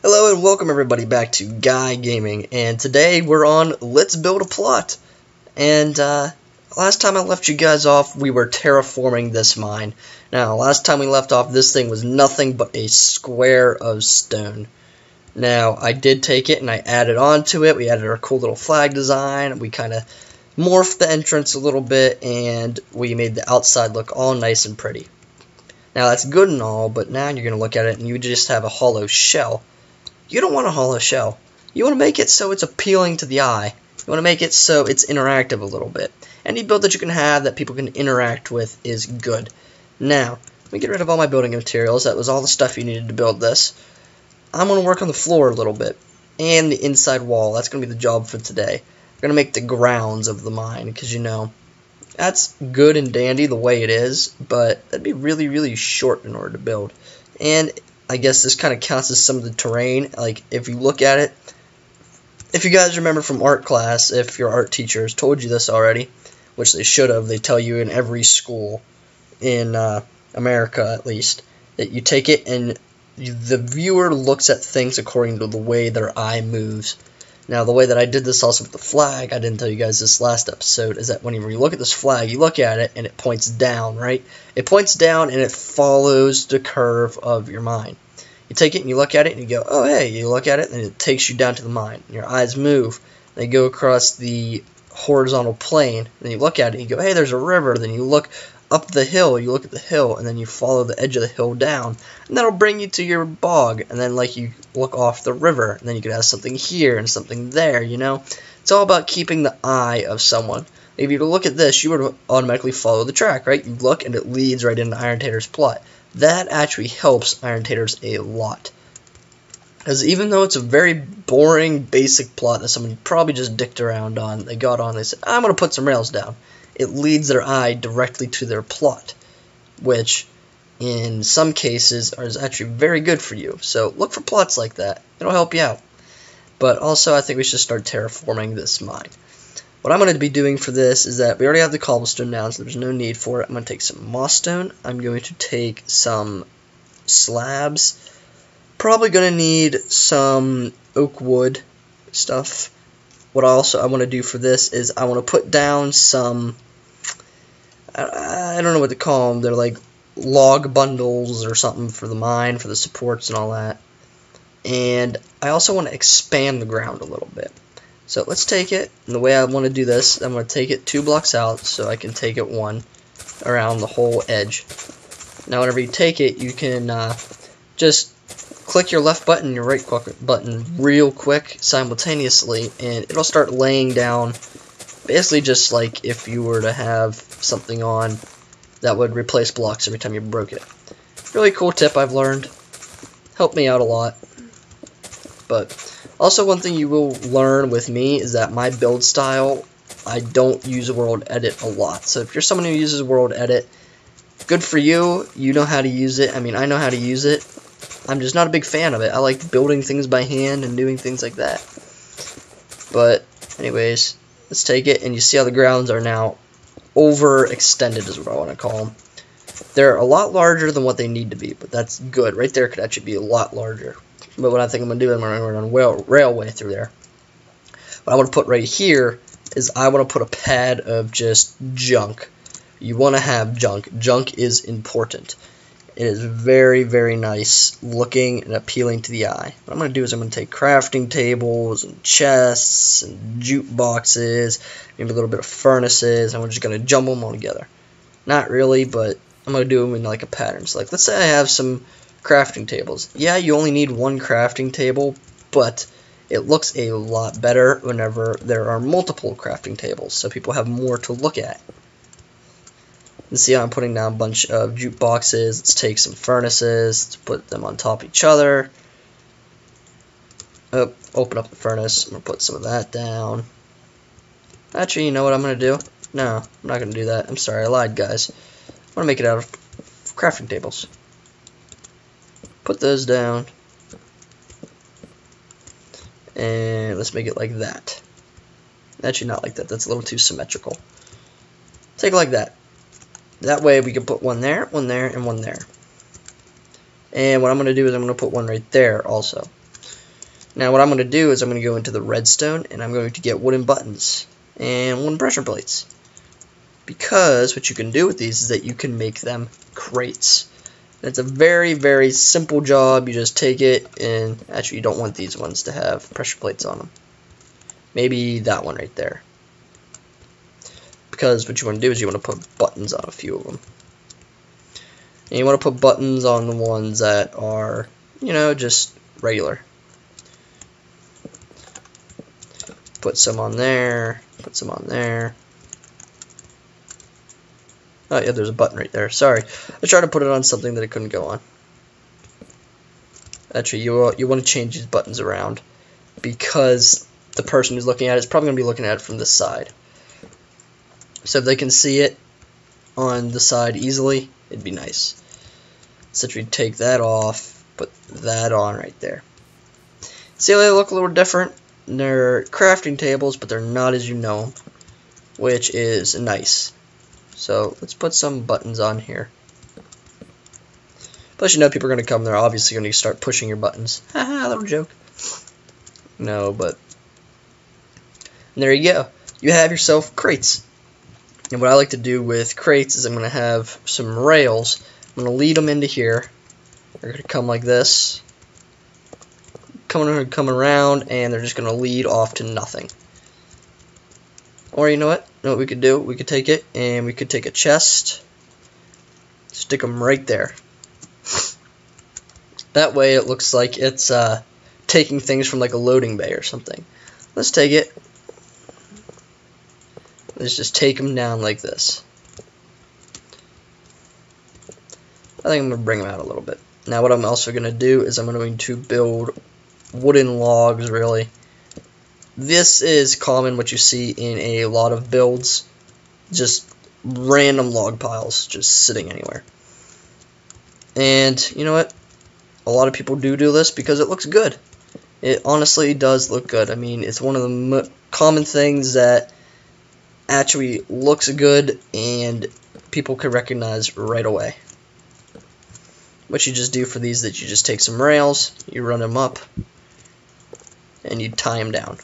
Hello and welcome everybody back to Guy Gaming, and today we're on Let's Build a Plot. And last time I left you guys off, we were terraforming this mine. Now, last time we left off, this thing was nothing but a square of stone. Now, I did take it and I added on to it. We added our cool little flag design. We kind of morphed the entrance a little bit, and we made the outside look all nice and pretty. Now, that's good and all, but now you're going to look at it and you just have a hollow shell. You don't want a hollow shell. You want to make it so it's appealing to the eye. You want to make it so it's interactive a little bit. Any build that you can have that people can interact with is good. Now, let me get rid of all my building materials. That was all the stuff you needed to build this. I'm going to work on the floor a little bit. And the inside wall. That's going to be the job for today. We're going to make the grounds of the mine. Because, you know, that's good and dandy the way it is. But that'd be really, really short in order to build. And I guess this kind of counts as some of the terrain. Like, if you look at it, if you guys remember from art class, if your art teachers told you this already, which they should have, they tell you in every school, in America at least, that you take it and the viewer looks at things according to the way their eye moves. Now, the way that I did this also with the flag, I didn't tell you guys this last episode, is that whenever you look at this flag, you look at it and it points down, right? It points down and it follows the curve of your mine. You take it and you look at it and you go, oh, hey, you look at it and it takes you down to the mine. And your eyes move. They go across the horizontal plane. Then you look at it and you go, hey, there's a river. Then you look up the hill, you look at the hill, and then you follow the edge of the hill down, and that'll bring you to your bog, and then like you look off the river, and then you could have something here and something there, you know? It's all about keeping the eye of someone. If you look at this, you would automatically follow the track, right? You look, and it leads right into Iron Tater's plot. That actually helps Iron Taters a lot. Because even though it's a very boring, basic plot that someone probably just dicked around on, they got on, they said, I'm going to put some rails down. It leads their eye directly to their plot, which in some cases is actually very good for you. So look for plots like that. It'll help you out. But also, I think we should start terraforming this mine. What I'm going to be doing for this is that we already have the cobblestone down, so there's no need for it. I'm going to take some moss stone. I'm going to take some slabs. Probably going to need some oak wood stuff. What I want to do for this is I want to put down some, I don't know what to call them, they're like log bundles or something for the mine, for the supports and all that. And I also want to expand the ground a little bit. So let's take it, and the way I want to do this, I'm going to take it 2 blocks out so I can take it 1 around the whole edge. Now whenever you take it, you can just click your left button and your right button real quick simultaneously, and it'll start laying down basically just like if you were to have something on that would replace blocks every time you broke it. Really cool tip I've learned. Helped me out a lot. But also one thing you will learn with me is that my build style, I don't use World Edit a lot. So if you're someone who uses World Edit, good for you. You know how to use it. I mean, I know how to use it. I'm just not a big fan of it. I like building things by hand and doing things like that. But anyways, let's take it, and you see how the grounds are now overextended is what I want to call them. They're a lot larger than what they need to be, but that's good. Right there could actually be a lot larger. But what I think I'm going to do is I'm going to run a railway through there. What I want to put right here is I want to put a pad of just junk. You want to have junk. Junk is important. It is very, very nice looking and appealing to the eye. What I'm going to do is I'm going to take crafting tables and chests and jukeboxes, maybe a little bit of furnaces, and we're just going to jumble them all together. Not really, but I'm going to do them in like a pattern. So like, let's say I have some crafting tables. Yeah, you only need 1 crafting table, but it looks a lot better whenever there are multiple crafting tables, so people have more to look at. And see how I'm putting down a bunch of jukeboxes. Let's take some furnaces. Let's put them on top of each other. Oh, open up the furnace. I'm going to put some of that down. Actually, you know what I'm going to do? No, I'm not going to do that. I'm sorry, I lied, guys. I want to make it out of crafting tables. Put those down. And let's make it like that. Actually, not like that. That's a little too symmetrical. Take it like that. That way we can put 1 there, 1 there, and 1 there. And what I'm going to do is I'm going to put 1 right there also. Now what I'm going to do is I'm going to go into the redstone and I'm going to get wooden buttons and wooden pressure plates. Because what you can do with these is that you can make them crates. It's a very, very simple job. You just take it, and actually you don't want these ones to have pressure plates on them. Maybe that one right there. Because what you want to do is you want to put buttons on a few of them. And you want to put buttons on the ones that are, you know, just regular. Put some on there, put some on there. Oh yeah, there's a button right there. Sorry, I tried to put it on something that it couldn't go on. Actually, you want to change these buttons around because the person who's looking at it is probably going to be looking at it from this side. So if they can see it on the side easily, it'd be nice. So we take that off, put that on right there. See how they look a little different? They're crafting tables, but they're not as you know them, which is nice. So let's put some buttons on here. Plus, you know, people are going to come. They're obviously going to start pushing your buttons. Haha, little joke. No, but and there you go. You have yourself crates. And what I like to do with crates is I'm going to have some rails. I'm going to lead them into here. They're going to come like this. Come around, and they're just going to lead off to nothing. Or you know what? You know what we could do? We could take it, and we could take a chest, stick them right there. That way it looks like it's taking things from like a loading bay or something. Let's take it. Let's just take them down like this. I think I'm going to bring them out a little bit. Now what I'm also going to do is I'm going to build wooden logs, really. This is common, what you see in a lot of builds. Just random log piles just sitting anywhere. And you know what? A lot of people do this because it looks good. It honestly does look good. I mean, it's one of the common things that actually looks good and people can recognize right away. What you just do for these is that you just take some rails, you run them up, and you tie them down.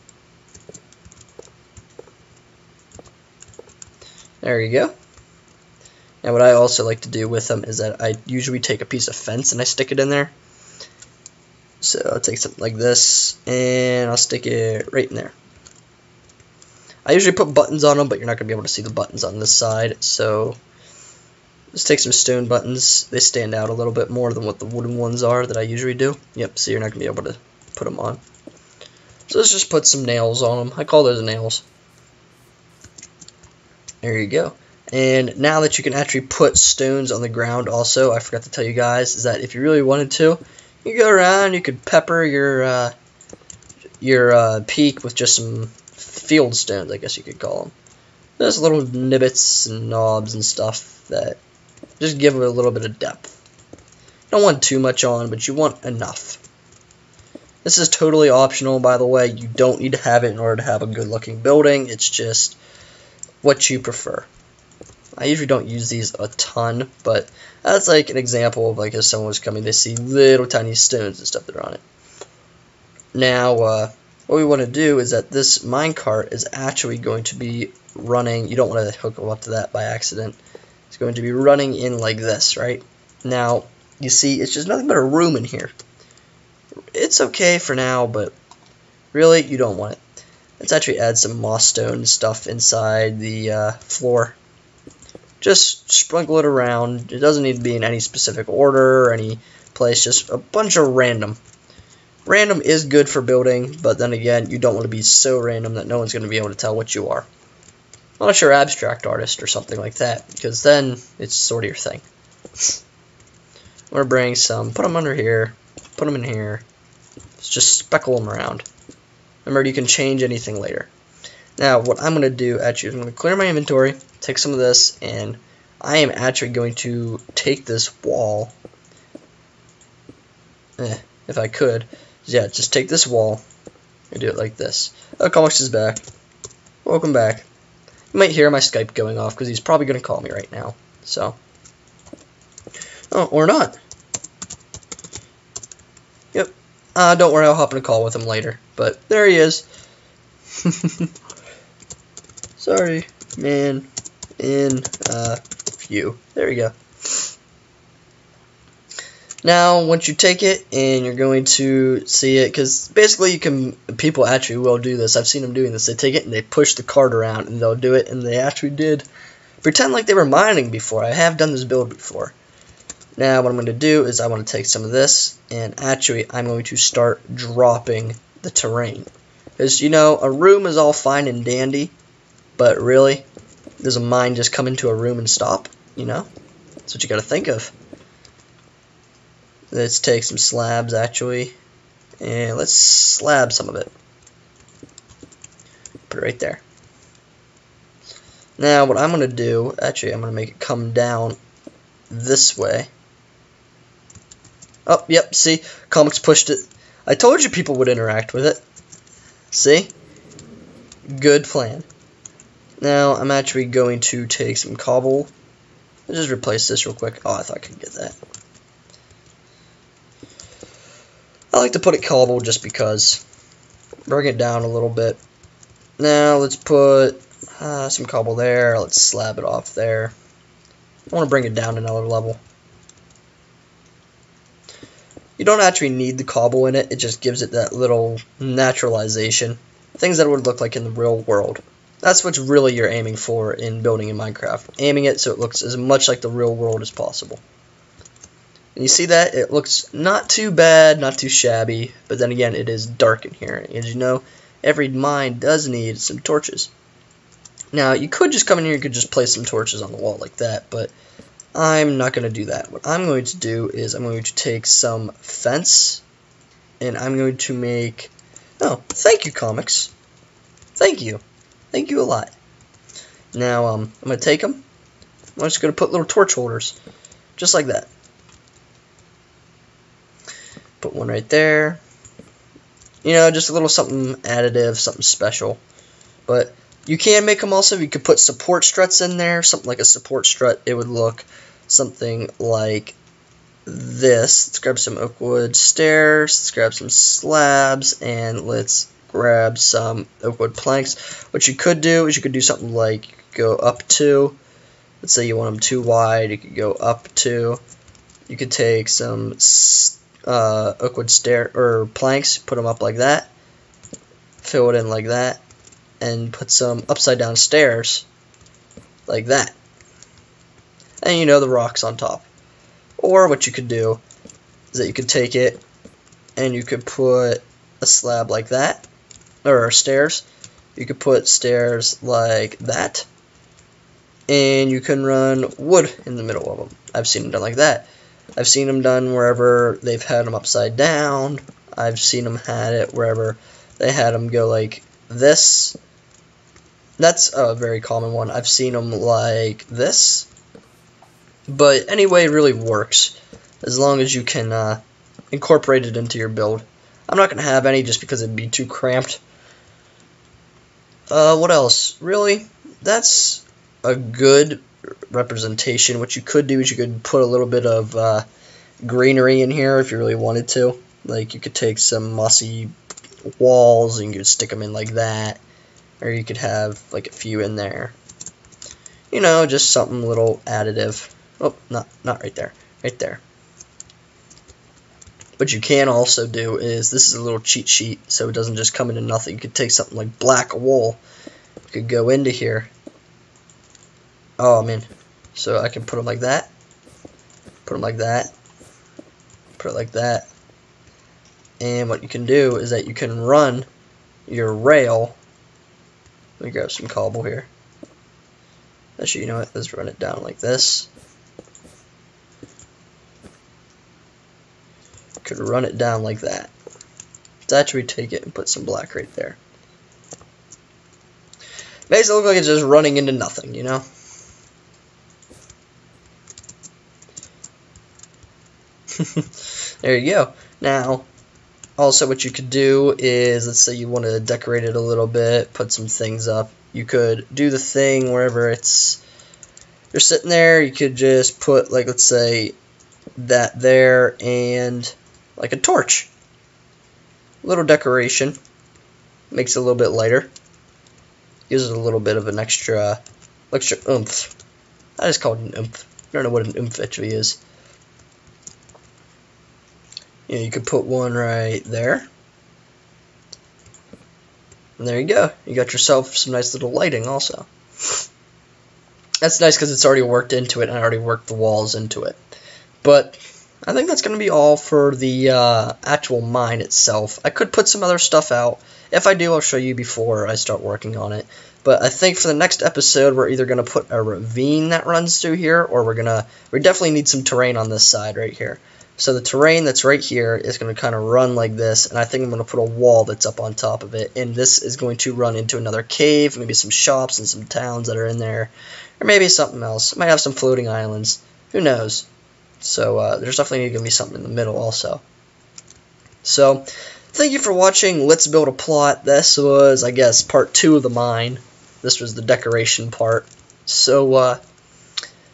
There you go. Now what I also like to do with them is that I usually take a piece of fence and I stick it in there. So I'll take something like this and I'll stick it right in there. I usually put buttons on them, but you're not going to be able to see the buttons on this side. So let's take some stone buttons. They stand out a little bit more than what the wooden ones are that I usually do. Yep, so you're not going to be able to put them on. So let's just put some nails on them. I call those nails. There you go. And now that you can actually put stones on the ground also, I forgot to tell you guys, is that if you really wanted to, you go around, you could pepper your peak with just some field stones, I guess you could call them. There's little nibbits and knobs and stuff that just give it a little bit of depth. You don't want too much on, but you want enough. This is totally optional, by the way. You don't need to have it in order to have a good looking building. It's just what you prefer. I usually don't use these a ton, but that's like an example of like if someone was coming, they see little tiny stones and stuff that are on it. Now, what we want to do is that this minecart is actually going to be running. You don't want to hook them up to that by accident. It's going to be running in like this, right? Now, you see, it's just nothing but a room in here. It's okay for now, but really, you don't want it. Let's actually add some moss stone stuff inside the floor. Just sprinkle it around. It doesn't need to be in any specific order or any place. Just a bunch of random. Random is good for building, but then again, you don't want to be so random that no one's going to be able to tell what you are. Unless you're an abstract artist or something like that, because then it's sort of your thing. I'm going to bring some, put them under here, put them in here. Just speckle them around. Remember, you can change anything later. Now, what I'm going to do, actually, is I'm going to clear my inventory, take some of this, and I am actually going to take this wall, if I could, yeah, just take this wall and do it like this. Oh, Comics is back. Welcome back. You might hear my Skype going off because he's probably going to call me right now. So, oh, or not. Yep. Don't worry, I'll hop in a call with him later. But there he is. Sorry, man. In a few. There you go. Now, once you take it, and you're going to see it, because basically people actually will do this. I've seen them doing this. They take it and they push the card around, and they'll do it, and they actually did pretend like they were mining before. I have done this build before. Now, what I'm going to do is I want to take some of this, and actually, I'm going to start dropping the terrain. Because, you know, a room is all fine and dandy, but really, does a mine just come into a room and stop? You know? That's what you got to think of. Let's take some slabs, actually, and let's slab some of it. Put it right there. Now, what I'm going to do, actually, I'm going to make it come down this way. Oh, yep, see? Comics pushed it. I told you people would interact with it. See? Good plan. Now, I'm actually going to take some cobble. Let's just replace this real quick. Oh, I thought I could get that. I like to put it cobble just because. Bring it down a little bit. Now let's put some cobble there. Let's slab it off there. I want to bring it down another level. You don't actually need the cobble in it. It just gives it that little naturalization. Things that it would look like in the real world. That's what really you're aiming for in building in Minecraft. Aiming it so it looks as much like the real world as possible. And you see that? It looks not too bad, not too shabby, but then again, it is dark in here. As you know, every mine does need some torches. Now, you could just come in here, you could just place some torches on the wall like that, but I'm not going to do that. What I'm going to do is I'm going to take some fence, and I'm going to make... Oh, thank you, Comics. Thank you. Thank you a lot. Now, I'm going to take them. I'm just going to put little torch holders, just like that. Put one right there. You know, just a little something additive, something special. But you can make them also. You could put support struts in there, something like a support strut. It would look something like this. Let's grab some oak wood stairs. Let's grab some slabs, and let's grab some oak wood planks. What you could do is you could do something like you could go up to. Let's say you want them too wide. You could go up to. You could take some oak wood stair or planks, put them up like that, fill it in like that, and put some upside down stairs like that, and you know, the rocks on top. Or what you could do is that you could take it and you could put a slab like that, or stairs. You could put stairs like that, and you can run wood in the middle of them. I've seen them done like that. I've seen them done wherever they've had them upside down. I've seen them had it wherever they had them go like this. That's a very common one. I've seen them like this. But anyway, it really works as long as you can incorporate it into your build. I'm not going to have any just because it'd be too cramped. What else? Really, that's a good representation. What you could do is you could put a little bit of greenery in here if you really wanted to. Like you could take some mossy walls and you could stick them in like that, or you could have like a few in there. You know, just something little additive. Oh, not right there. Right there. What you can also do is, this is a little cheat sheet, so it doesn't just come into nothing. You could take something like black wool. You could go into here. Oh, man. So I can put them like that. Put them like that. Put it like that. And what you can do is that you can run your rail. Let me grab some cobble here. Actually, you know what? Let's run it down like this. Could run it down like that. Let's actually take it and put some black right there. Makes it look like it's just running into nothing, you know? There you go. Now, also what you could do is, let's say you want to decorate it a little bit, put some things up. You could do the thing wherever it's, you're sitting there, you could just put, like, let's say, that there and like a torch. Little decoration. Makes it a little bit lighter. Gives it a little bit of an extra oomph. I just call it an oomph. I don't know what an oomph actually is. Yeah, you could put one right there. And there you go. You got yourself some nice little lighting also. That's nice because it's already worked into it, and I already worked the walls into it. But I think that's going to be all for the actual mine itself. I could put some other stuff out. If I do, I'll show you before I start working on it. But I think for the next episode, we're either going to put a ravine that runs through here, or we definitely need some terrain on this side right here. So the terrain that's right here is going to kind of run like this, and I think I'm going to put a wall that's up on top of it, and this is going to run into another cave, maybe some shops and some towns that are in there, or maybe something else. It might have some floating islands. Who knows? So there's definitely going to be something in the middle also. So thank you for watching Let's Build a Plot. This was, I guess, part 2 of the mine. This was the decoration part. So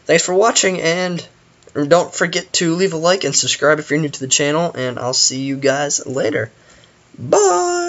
thanks for watching, and don't forget to leave a like and subscribe if you're new to the channel, and I'll see you guys later. Bye!